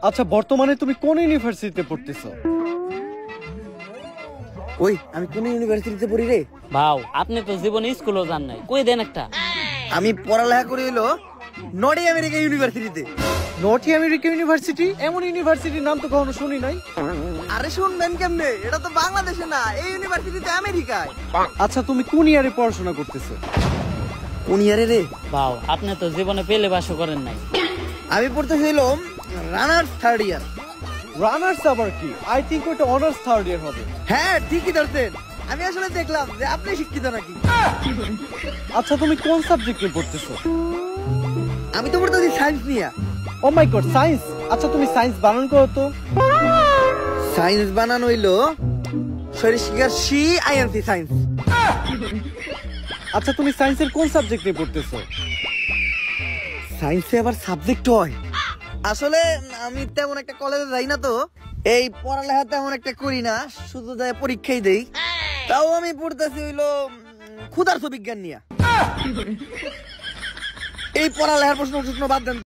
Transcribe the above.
আচ্ছা, বর্তমানে তুমি কোন ইউনিভার্সিটিতে পড়তেছো? ওই আমি কোন ইউনিভার্সিটিতে পড়ি রে? ভাও আপনি তো জীবনে স্কুলও যান নাই, কই দেন একটা। আমি পড়ালেখা করি হলো নর্থ আমেরিকা ইউনিভার্সিটিতে। North America university? এমন ইউনিভার্সিটির নাম তো কখনো শুনি নাই। আরে শুনবেন কেমনে, এটা তো বাংলাদেশে না, এই ইউনিভার্সিটিতে আমেরিকায়। আচ্ছা, তুমি কোন ইয়ারে পড়াশোনা করতেছো? কোন ইয়ারে রে? ভাও আপনি তো জীবনে পেলে বাসও করেন নাই। আমি পড়তেছি হলো রানার্স থার্ড ইয়ার। রানার্স আবার কি? আই থিঙ্ক ওটা অনার্স থার্ড ইয়ার হবে। হ্যাঁ ঠিকই ধরতেন, আমি আসলে দেখলাম যে আপনি শিক্ষিত নাকি। আচ্ছা, তুমি কোন সাবজেক্ট নিয়ে পড়তেছো? আমি তো পড়তেছি সায়েন্স নিয়ে। ও মাই গড, সায়েন্স! আচ্ছা, তুমি সায়েন্স বানান করো তো। সায়েন্স বানানো হইলো সরিষিকার সি আইএনসি সায়েন্স। আচ্ছা, তুমি সায়েন্সের কোন সাবজেক্ট নিয়ে পড়তেছো? সায়েন্সে আবার সাবজেক্ট হয়? আসলে আমি তেমন একটা কলেজে যাই না, তো এই পড়ালেখা তেমন একটা করি না, শুধু যাই পরীক্ষাই দেই। তাও আমি পড়তেছি হইলো ক্ষুধার্ত বিজ্ঞান নিয়ে। এই পড়ালেখার প্রশ্ন বাদ দেন।